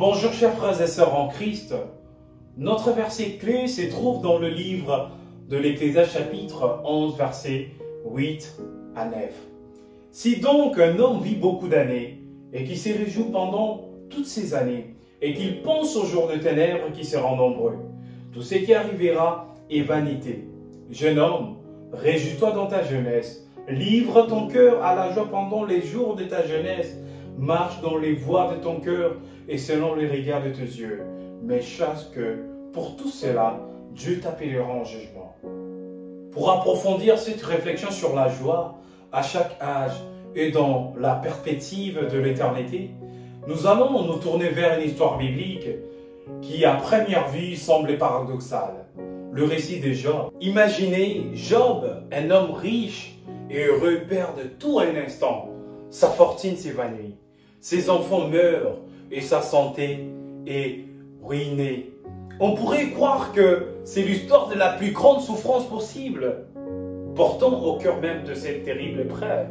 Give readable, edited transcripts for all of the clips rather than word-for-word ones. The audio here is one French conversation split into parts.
Bonjour chers frères et sœurs en Christ. Notre verset clé se trouve dans le livre de l'Ecclésiaste chapitre 11 versets 8 à 9. Si donc un homme vit beaucoup d'années et qui se réjouit pendant toutes ces années et qu'il pense aux jours de ténèbres qui seront nombreux, tout ce qui arrivera est vanité. Jeune homme, réjouis-toi dans ta jeunesse, livre ton cœur à la joie pendant les jours de ta jeunesse, marche dans les voies de ton cœur et selon les regards de tes yeux. Mais sache que, pour tout cela, Dieu t'appellera en jugement. Pour approfondir cette réflexion sur la joie, à chaque âge et dans la perspective de l'éternité, nous allons nous tourner vers une histoire biblique qui, à première vue, semble paradoxale. Le récit de Job. Imaginez Job, un homme riche et heureux, perd de tout un instant. Sa fortune s'évanouit, ses enfants meurent et sa santé est ruinée. On pourrait croire que c'est l'histoire de la plus grande souffrance possible. Pourtant, au cœur même de cette terrible épreuve,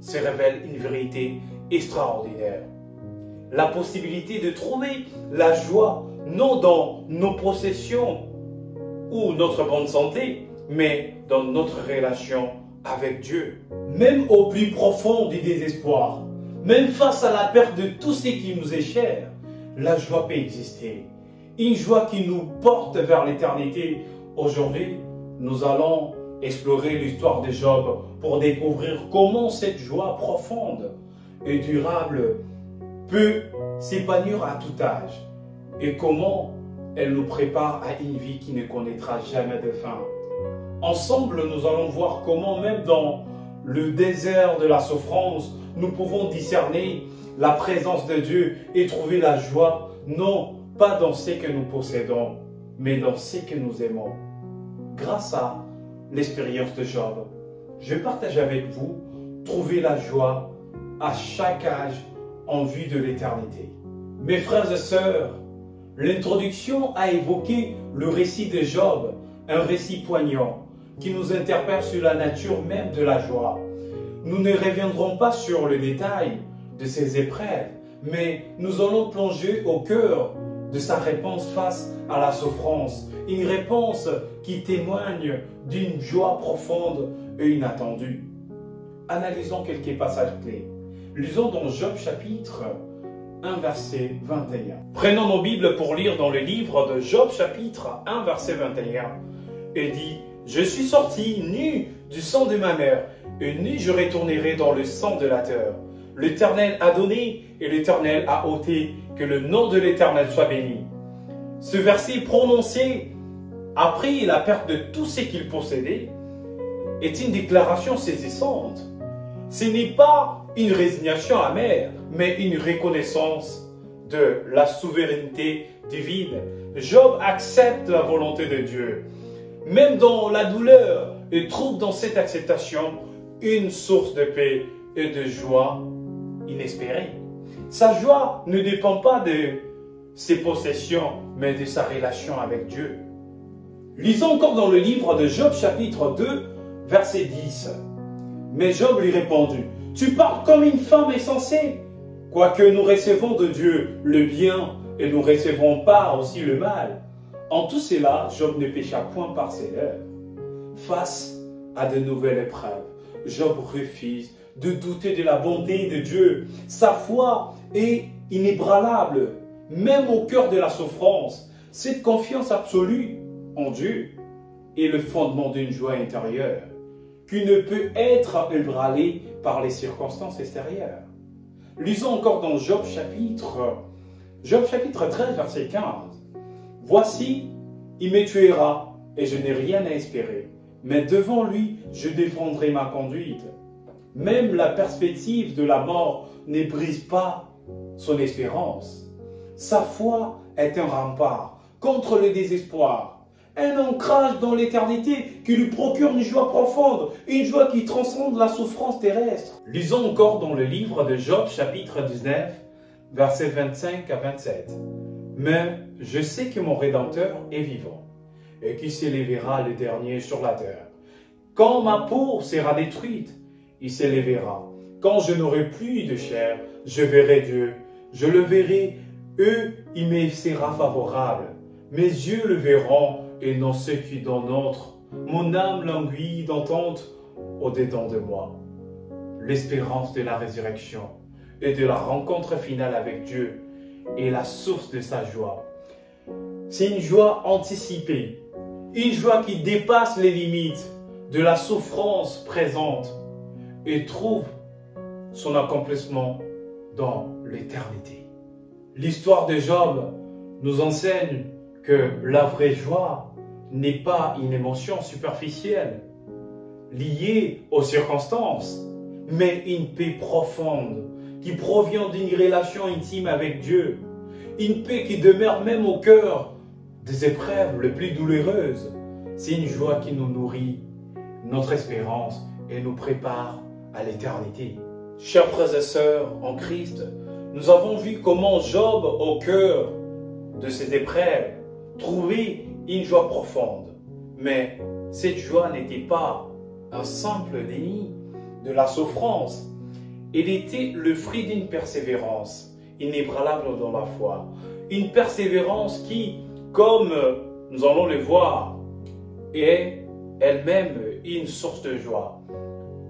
se révèle une vérité extraordinaire. La possibilité de trouver la joie, non dans nos possessions ou notre bonne santé, mais dans notre relation avec Dieu. Même au plus profond du désespoir, même face à la perte de tout ce qui nous est cher, la joie peut exister. Une joie qui nous porte vers l'éternité. Aujourd'hui, nous allons explorer l'histoire de Job pour découvrir comment cette joie profonde et durable peut s'épanouir à tout âge et comment elle nous prépare à une vie qui ne connaîtra jamais de fin. Ensemble, nous allons voir comment même dans le désert de la souffrance, nous pouvons discerner la présence de Dieu et trouver la joie, non pas dans ce que nous possédons, mais dans ce que nous aimons. Grâce à l'expérience de Job, je partage avec vous trouver la joie à chaque âge en vue de l'éternité. Mes frères et sœurs, l'introduction a évoqué le récit de Job, un récit poignant qui nous interpelle sur la nature même de la joie. Nous ne reviendrons pas sur le détail de ces épreuves, mais nous allons plonger au cœur de sa réponse face à la souffrance, une réponse qui témoigne d'une joie profonde et inattendue. Analysons quelques passages clés. Lisons dans Job chapitre 1 verset 21. Prenons nos Bibles pour lire dans le livre de Job chapitre 1 verset 21. Et dit: je suis sorti nu du sang de ma mère, et nu je retournerai dans le sang de la terre. L'Éternel a donné et l'Éternel a ôté, que le nom de l'Éternel soit béni. Ce verset prononcé après la perte de tout ce qu'il possédait est une déclaration saisissante. Ce n'est pas une résignation amère, mais une reconnaissance de la souveraineté divine. Job accepte la volonté de Dieu. Même dans la douleur, il trouve dans cette acceptation une source de paix et de joie inespérée. Sa joie ne dépend pas de ses possessions, mais de sa relation avec Dieu. Lisons encore dans le livre de Job chapitre 2, verset 10. Mais Job lui répondit: tu parles comme une femme insensée. Quoique nous recevons de Dieu le bien et nous recevons pas aussi le mal, en tout cela, Job ne pécha point par ses lèvres. Face à de nouvelles épreuves, Job refuse de douter de la bonté de Dieu. Sa foi est inébranlable, même au cœur de la souffrance. Cette confiance absolue en Dieu est le fondement d'une joie intérieure qui ne peut être ébranlée par les circonstances extérieures. Lisons encore dans Job chapitre 13, verset 15. Voici, il me tuera, et je n'ai rien à espérer. Mais devant lui, je défendrai ma conduite. Même la perspective de la mort ne brise pas son espérance. Sa foi est un rempart contre le désespoir, un ancrage dans l'éternité qui lui procure une joie profonde, une joie qui transcende la souffrance terrestre. Lisons encore dans le livre de Job, chapitre 19, versets 25 à 27. Mais je sais que mon Rédempteur est vivant, et qu'il s'élèvera le dernier sur la terre. Quand ma peau sera détruite, il s'élèvera. Quand je n'aurai plus de chair, je verrai Dieu. Je le verrai Eux, il me sera favorable. Mes yeux le verront et non ceux qui donnent autre. Mon âme languit d'entente au-dedans de moi. L'espérance de la résurrection et de la rencontre finale avec Dieu est la source de sa joie. C'est une joie anticipée, une joie qui dépasse les limites de la souffrance présente et trouve son accomplissement dans l'éternité. L'histoire de Job nous enseigne que la vraie joie n'est pas une émotion superficielle liée aux circonstances, mais une paix profonde qui provient d'une relation intime avec Dieu, une paix qui demeure même au cœur des épreuves les plus douloureuses. C'est une joie qui nous nourrit notre espérance et nous prépare à l'éternité. Chers frères et sœurs en Christ, nous avons vu comment Job, au cœur de ces épreuves, trouvait une joie profonde. Mais cette joie n'était pas un simple déni de la souffrance. Elle était le fruit d'une persévérance inébranlable dans la foi. Une persévérance qui, comme nous allons le voir, est elle-même une source de joie.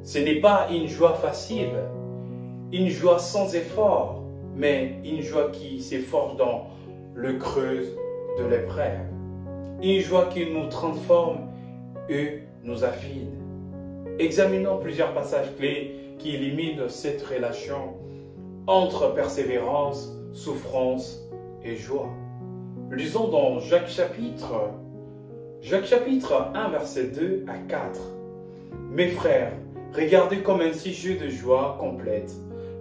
Ce n'est pas une joie facile, une joie sans effort, mais une joie qui s'efforce dans le creux de l'épreuve. Une joie qui nous transforme et nous affine. Examinons plusieurs passages clés qui éliminent cette relation entre persévérance, souffrance et joie. Lisons dans Jacques chapitre 1, verset 2 à 4. Mes frères, regardez comme un sujet de joie complète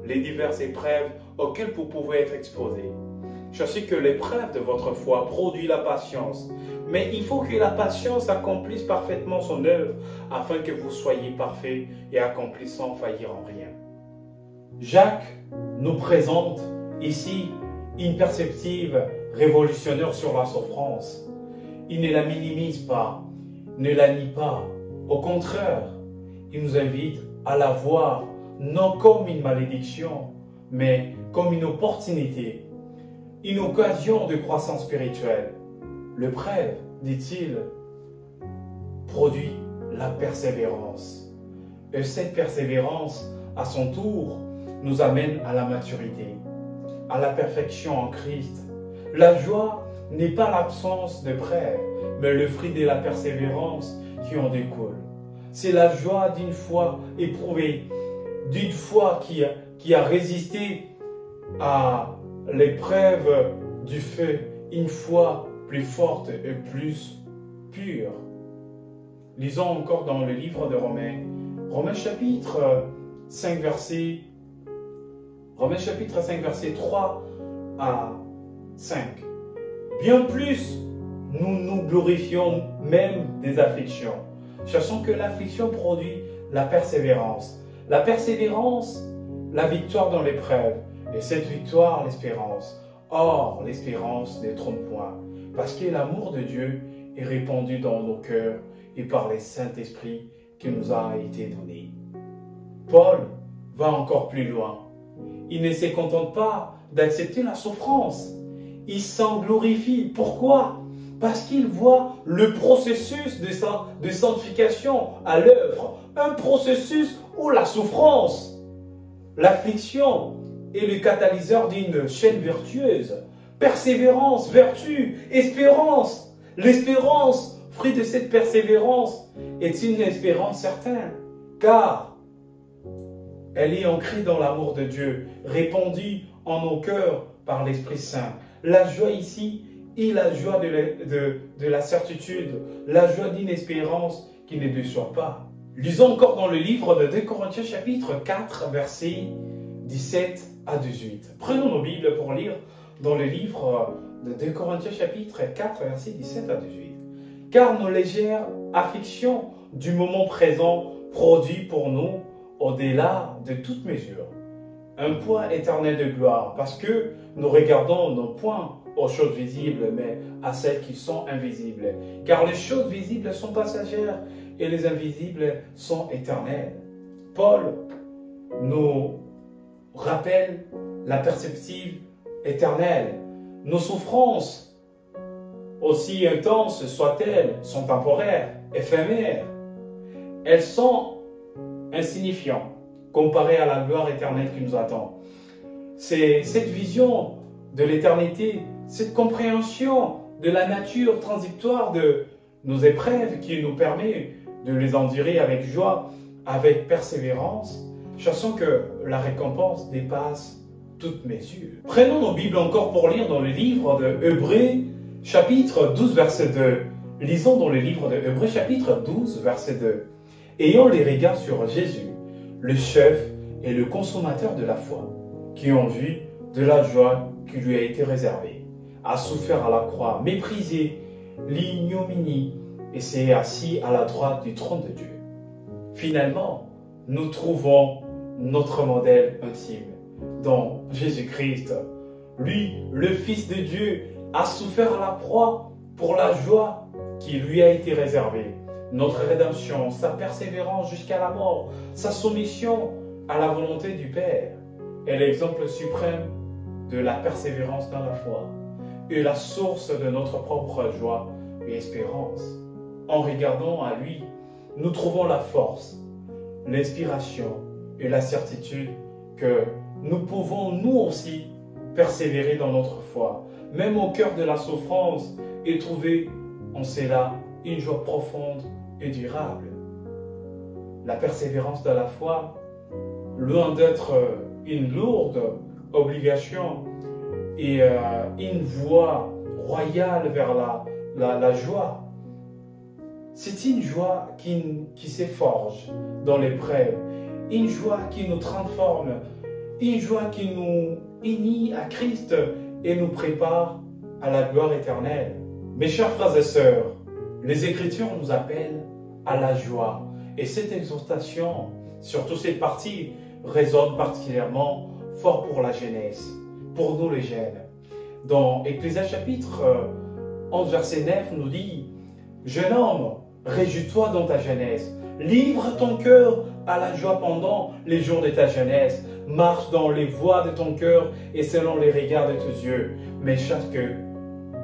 les diverses épreuves auxquelles vous pouvez être exposés. Sachez que l'épreuve de votre foi produit la patience, mais il faut que la patience accomplisse parfaitement son œuvre afin que vous soyez parfaits et accomplis sans faillir en rien. Jacques nous présente ici une perspective révolutionnaire sur la souffrance. Il ne la minimise pas, ne la nie pas. Au contraire, il nous invite à la voir non comme une malédiction, mais comme une opportunité, une occasion de croissance spirituelle. L'épreuve, dit-il, produit la persévérance. Et cette persévérance, à son tour, nous amène à la maturité, à la perfection en Christ. La joie n'est pas l'absence d'épreuve, mais le fruit de la persévérance qui en découle. C'est la joie d'une foi éprouvée, d'une foi qui a résisté à l'épreuve du feu, une foi plus forte et plus pure. Lisons encore dans le livre de Romains, Romains chapitre 5, verset 3 à 5. Bien plus, nous nous glorifions même des afflictions, sachant que l'affliction produit la persévérance. La persévérance, la victoire dans l'épreuve, et cette victoire, l'espérance. Or, l'espérance ne trompe point, parce que l'amour de Dieu est répandu dans nos cœurs et par le Saint-Esprit qui nous a été donné. Paul va encore plus loin. Il ne se contente pas d'accepter la souffrance. Il s'en glorifie. Pourquoi? Parce qu'il voit le processus de sanctification à l'œuvre. Un processus où la souffrance, l'affliction est le catalyseur d'une chaîne vertueuse. Persévérance, vertu, espérance. L'espérance, fruit de cette persévérance, est une espérance certaine, car elle est ancrée dans l'amour de Dieu, répandue en nos cœurs par l'Esprit Saint. La joie ici est la joie de la certitude, la joie d'une espérance qui ne déçoit pas. Lisons encore dans le livre de 2 Corinthiens chapitre 4, versets 17 à 18. Prenons nos Bibles pour lire dans le livre de 2 Corinthiens chapitre 4, versets 17 à 18. Car nos légères afflictions du moment présent produisent pour nous, au-delà de toute mesure, un poids éternel de gloire, parce que nous regardons non point aux choses visibles, mais à celles qui sont invisibles. Car les choses visibles sont passagères et les invisibles sont éternelles. Paul nous rappelle la perspective éternelle, nos souffrances, aussi intenses soient-elles, sont temporaires, éphémères. Elles sont insignifiantes comparées à la gloire éternelle qui nous attend. C'est cette vision de l'éternité, cette compréhension de la nature transitoire de nos épreuves qui nous permet de les endurer avec joie, avec persévérance, sachant que la récompense dépasse toute mesure. Prenons nos Bibles encore pour lire dans le livre de Hébreux, chapitre 12, verset 2. Lisons dans le livre de Hébreux, chapitre 12, verset 2. Ayant les regards sur Jésus, le chef et le consommateur de la foi, qui en vue de la joie qui lui a été réservée, a souffert à la croix, méprisé l'ignominie et s'est assis à la droite du trône de Dieu. Finalement, nous trouvons notre modèle intime dans Jésus-Christ. Lui, le Fils de Dieu, a souffert à la croix pour la joie qui lui a été réservée. Notre rédemption, sa persévérance jusqu'à la mort, sa soumission à la volonté du Père est l'exemple suprême de la persévérance dans la foi et la source de notre propre joie et espérance. En regardant à lui, nous trouvons la force, l'inspiration et la certitude que nous pouvons nous aussi persévérer dans notre foi, même au cœur de la souffrance, et trouver en cela une joie profonde et durable. La persévérance dans la foi, loin d'être une lourde obligation et une voie royale vers la joie, c'est une joie qui s'efforge dans l'épreuve, une joie qui nous transforme, une joie qui nous unit à Christ et nous prépare à la gloire éternelle. Mes chers frères et sœurs, les Écritures nous appellent à la joie. Et cette exhortation, surtout cette partie, résonne particulièrement fort pour la jeunesse, pour nous les jeunes. Dans Ecclésiaste chapitre 11, verset 9, nous dit « Jeune homme, réjouis-toi dans ta jeunesse, livre ton cœur à la joie pendant les jours de ta jeunesse, marche dans les voies de ton cœur et selon les regards de tes yeux, mais sache que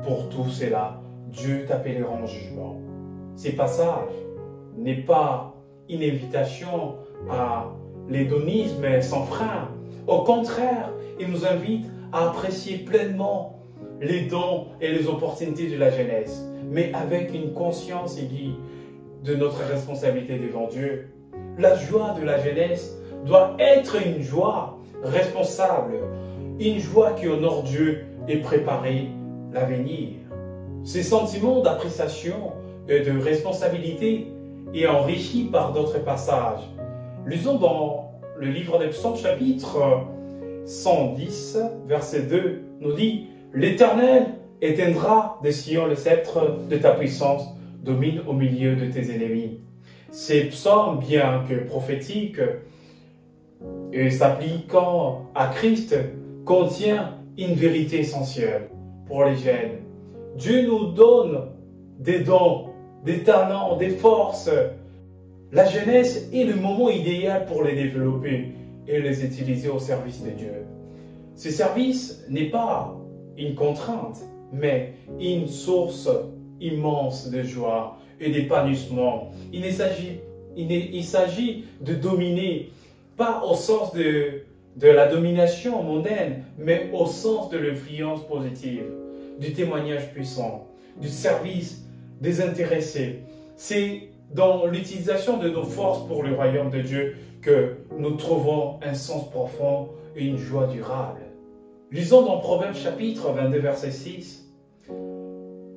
pour tout cela, Dieu t'appellera en jugement. » Ces passages n'est pas une invitation à l'hédonisme sans frein. Au contraire, il nous invite à apprécier pleinement les dons et les opportunités de la jeunesse, mais avec une conscience aiguë de notre responsabilité devant Dieu. La joie de la jeunesse doit être une joie responsable, une joie qui honore Dieu et prépare l'avenir. Ces sentiments d'appréciation et de responsabilité est enrichi par d'autres passages. Lisons dans le livre des Psaumes, chapitre 110, verset 2, nous dit « L'Éternel éteindra de Sion le sceptre de ta puissance, domine au milieu de tes ennemis. » Ces psaumes, bien que prophétiques et s'appliquant à Christ, contient une vérité essentielle pour les jeunes. Dieu nous donne des dons, des talents, des forces. La jeunesse est le moment idéal pour les développer et les utiliser au service de Dieu. Ce service n'est pas une contrainte, mais une source immense de joie et d'épanouissement. Il s'agit de dominer, pas au sens de la domination mondaine, mais au sens de l'influence positive, du témoignage puissant, du service désintéressé. C'est dans l'utilisation de nos forces pour le royaume de Dieu que nous trouvons un sens profond et une joie durable. Lisons dans Proverbes chapitre 22, verset 6.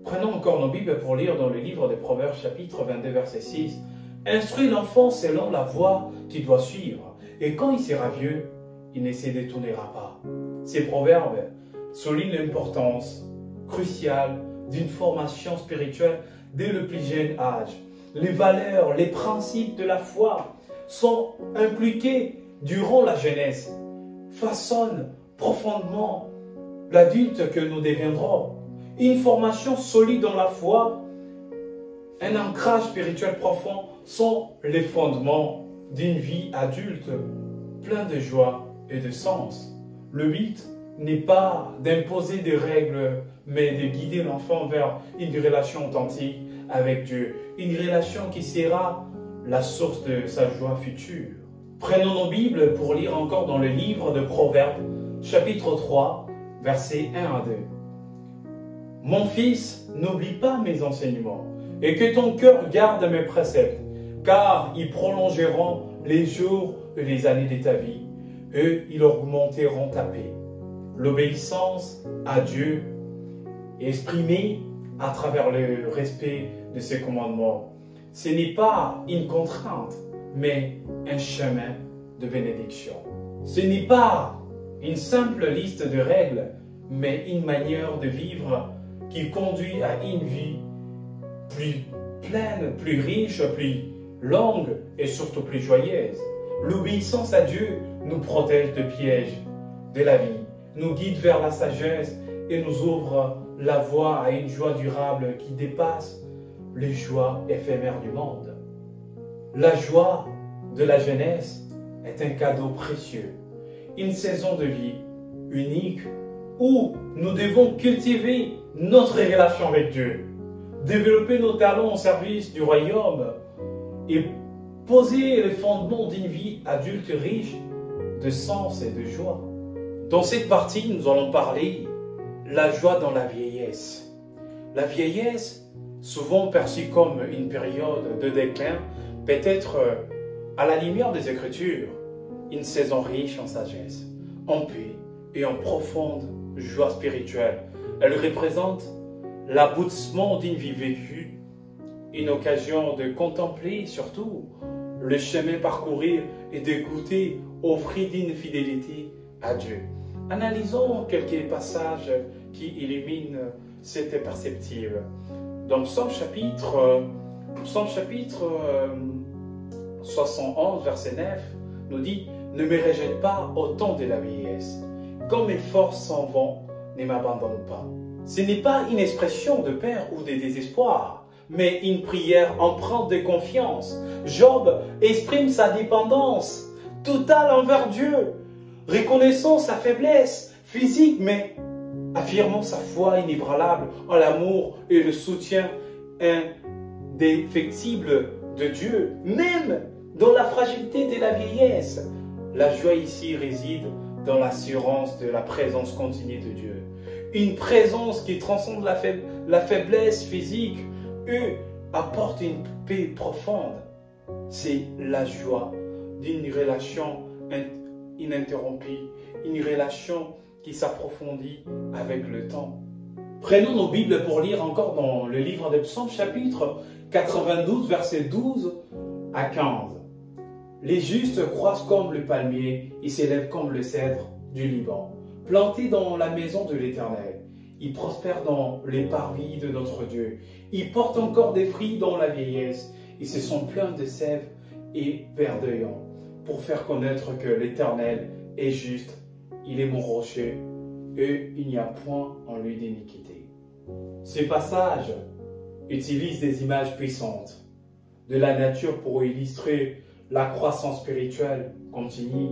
Prenons encore nos Bibles pour lire dans le livre des Proverbes chapitre 22, verset 6. « Instruis l'enfant selon la voie qu'il doit suivre, et quand il sera vieux, il ne se détournera pas. » Ces proverbes soulignent l'importance cruciale d'une formation spirituelle dès le plus jeune âge. Les valeurs, les principes de la foi sont impliqués durant la jeunesse, façonnent profondément l'adulte que nous deviendrons. Une formation solide dans la foi, un ancrage spirituel profond sont les fondements d'une vie adulte plein de joie et de sens. Le but n'est pas d'imposer des règles, mais de guider l'enfant vers une relation authentique avec Dieu. Une relation qui sera la source de sa joie future. Prenons nos Bibles pour lire encore dans le livre de Proverbes, chapitre 3, versets 1 à 2. « Mon fils, n'oublie pas mes enseignements, et que ton cœur garde mes préceptes, car ils prolongeront les jours et les années de ta vie, et ils augmenteront ta paix. » L'obéissance à Dieu est exprimée à travers le respect de ses commandements. Ce n'est pas une contrainte, mais un chemin de bénédiction. Ce n'est pas une simple liste de règles, mais une manière de vivre qui conduit à une vie plus pleine, plus riche, plus longue et surtout plus joyeuse. L'obéissance à Dieu nous protège de pièges de la vie, nous guide vers la sagesse et nous ouvre la voie à une joie durable qui dépasse les joies éphémères du monde. La joie de la jeunesse est un cadeau précieux, une saison de vie unique où nous devons cultiver notre relation avec Dieu, développer nos talents au service du royaume et poser les fondements d'une vie adulte riche de sens et de joie. Dans cette partie, nous allons parler de la joie dans la vieillesse. La vieillesse, souvent perçue comme une période de déclin, peut être, à la lumière des Écritures, une saison riche en sagesse, en paix et en profonde joie spirituelle. Elle représente l'aboutissement d'une vie vécue, une occasion de contempler surtout le chemin parcouru et de goûter au fruit d'une fidélité à Dieu. Analysons quelques passages qui illuminent cette perspective. Dans Psaume chapitre 71, verset 9, nous dit « Ne me rejette pas au temps de la vieillesse, quand mes forces s'en vont, ne m'abandonne pas. » Ce n'est pas une expression de peur ou de désespoir, mais une prière empreinte de confiance. Job exprime sa dépendance totale envers Dieu, reconnaissant sa faiblesse physique, mais affirmant sa foi inébranlable en l'amour et le soutien indéfectible de Dieu, même dans la fragilité de la vieillesse. La joie ici réside dans l'assurance de la présence continue de Dieu. Une présence qui transcende la faiblesse physique et apporte une paix profonde. C'est la joie d'une relation ininterrompue, une relation qui s'approfondit avec le temps. Prenons nos Bibles pour lire encore dans le livre des Psaumes, chapitre 92, versets 12 à 15. Les justes croissent comme le palmier, ils s'élèvent comme le cèdre du Liban, plantés dans la maison de l'Éternel. Ils prospèrent dans les parvis de notre Dieu. Ils portent encore des fruits dans la vieillesse. Ils se sont pleins de sève et verdoyants pour faire connaître que l'Éternel est juste. Il est mon rocher et il n'y a point en lui d'iniquité. Ce passage utilise des images puissantes de la nature pour illustrer la croissance spirituelle continue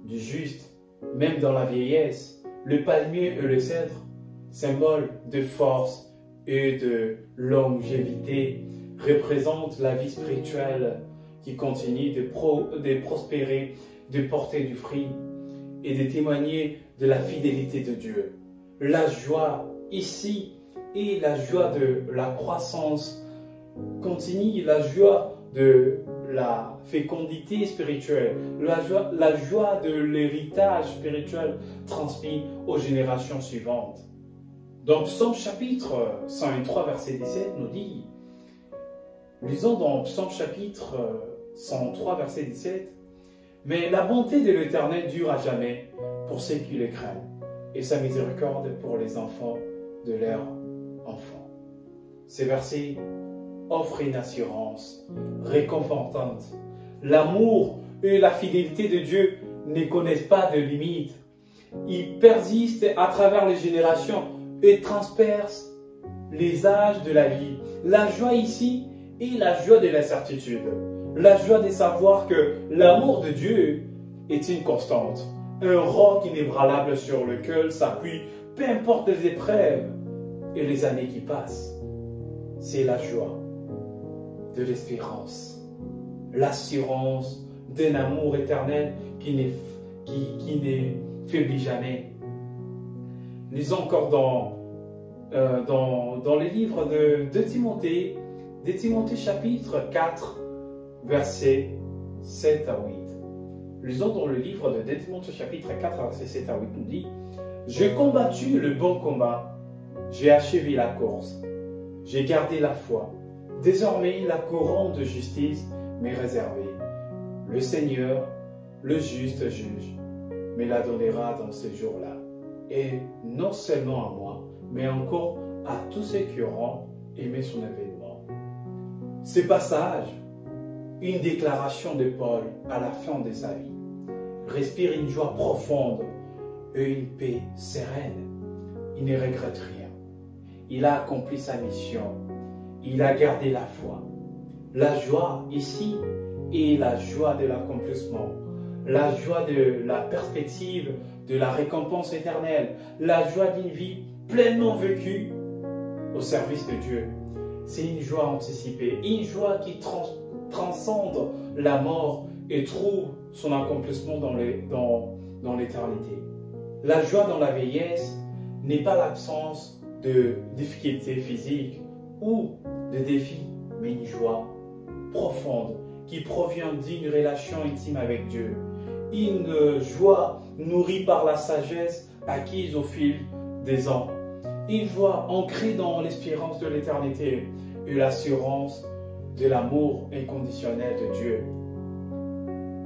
du juste, même dans la vieillesse. Le palmier et le cèdre, symbole de force et de longévité, représentent la vie spirituelle qui continue de prospérer, de porter du fruit et de témoigner de la fidélité de Dieu. La joie ici est la joie de la croissance continue, la joie de la fécondité spirituelle, la joie de l'héritage spirituel transmis aux générations suivantes. Dans Psaume chapitre 103, verset 17, nous dit, lisons dans Psaume chapitre 103, verset 17, « Mais la bonté de l'Éternel dure à jamais pour ceux qui le craignent, et sa miséricorde pour les enfants de leurs enfants. » Ces versets offrent une assurance réconfortante. L'amour et la fidélité de Dieu ne connaissent pas de limites. Ils persistent à travers les générations et transpercent les âges de la vie. La joie ici est la joie de la certitude. La joie de savoir que l'amour de Dieu est une constante. un roc inébranlable sur lequel s'appuie, peu importe les épreuves et les années qui passent. C'est la joie de l'espérance, l'assurance d'un amour éternel qui ne faiblit jamais. Lisons encore dans les livres de Timothée, chapitre 4, versets 7 à 8. Lisons dans le livre de Timothée chapitre 4, versets 7 à 8, nous dit « J'ai combattu le bon combat, j'ai achevé la course, j'ai gardé la foi. Désormais, la couronne de justice m'est réservée. Le Seigneur, le juste juge, me la donnera dans ces jours-là. Et non seulement à moi, mais encore à tous ceux qui auront aimé son avènement. » Ce passage, une déclaration de Paul à la fin de sa vie, respire une joie profonde et une paix sereine. Il ne regrette rien. Il a accompli sa mission. Il a gardé la foi. La joie ici est la joie de l'accomplissement, la joie de la perspective de la récompense éternelle, la joie d'une vie pleinement vécue au service de Dieu. C'est une joie anticipée, une joie qui transcende la mort et trouve son accomplissement dans l'éternité. La joie dans la vieillesse n'est pas l'absence de difficultés physiques ou de défis, mais une joie profonde qui provient d'une relation intime avec Dieu. Une joie nourrie par la sagesse acquise au fil des ans. Une joie ancrée dans l'espérance de l'éternité et l'assurance de l'amour inconditionnel de Dieu.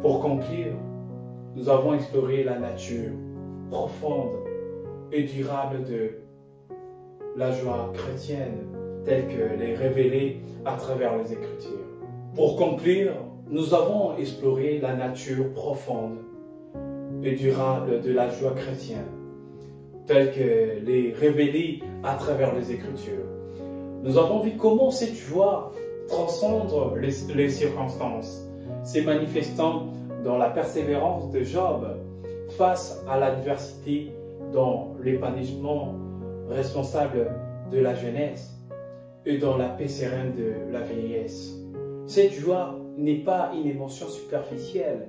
Pour conclure, nous avons exploré la nature profonde et durable de la joie chrétienne telle qu'elle est révélée à travers les Écritures. Pour conclure, nous avons exploré la nature profonde et durable de la joie chrétienne telle qu'elle est révélée à travers les Écritures. Nous avons vu comment cette joie transcende les circonstances, se manifestant dans la persévérance de Job face à l'adversité, dans l'épanouissement responsable de la jeunesse et dans la paix sereine de la vieillesse. Cette joie n'est pas une émotion superficielle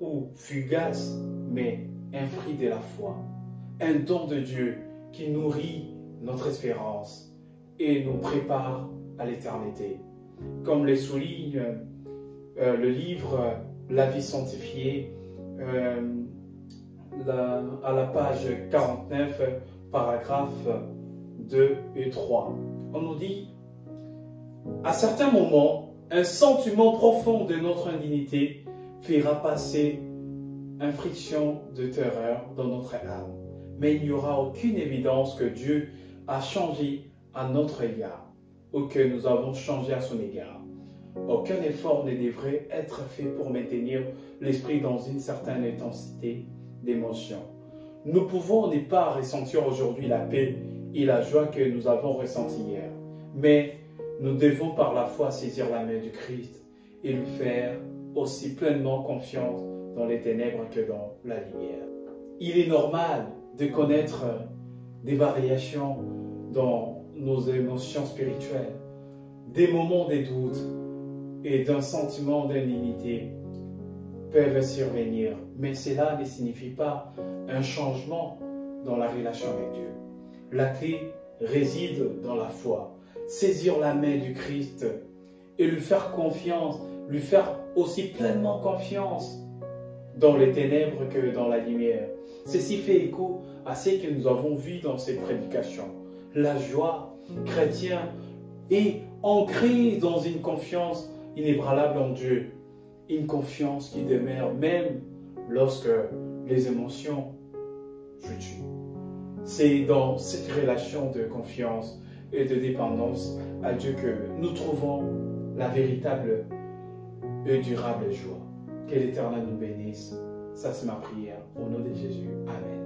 ou fugace, mais un fruit de la foi, un don de Dieu qui nourrit notre espérance et nous prépare à l'éternité. Comme le souligne le livre La vie sanctifiée, à la page 49, paragraphes 2 et 3. On nous dit, à certains moments, un sentiment profond de notre indignité fera passer une friction de terreur dans notre âme. Mais il n'y aura aucune évidence que Dieu a changé à notre égard ou que nous avons changé à son égard. Aucun effort ne devrait être fait pour maintenir l'esprit dans une certaine intensité d'émotion. Nous pouvons ne pas ressentir aujourd'hui la paix et la joie que nous avons ressentie hier, mais nous devons par la foi saisir la main du Christ et lui faire aussi pleinement confiance dans les ténèbres que dans la lumière. Il est normal de connaître des variations dans nos émotions spirituelles, des moments de doute et d'un sentiment d'indignité peuvent survenir, mais cela ne signifie pas un changement dans la relation avec Dieu. La clé réside dans la foi, saisir la main du Christ et lui faire confiance, lui faire aussi pleinement confiance dans les ténèbres que dans la lumière. Ceci fait écho à ce que nous avons vu dans cette prédication. La joie chrétienne est ancrée dans une confiance inébranlable en Dieu, une confiance qui demeure même lorsque les émotions fluctuent. C'est dans cette relation de confiance et de dépendance à Dieu que nous trouvons la véritable et durable joie. Que l'Éternel nous bénisse. Ça, c'est ma prière. Au nom de Jésus. Amen.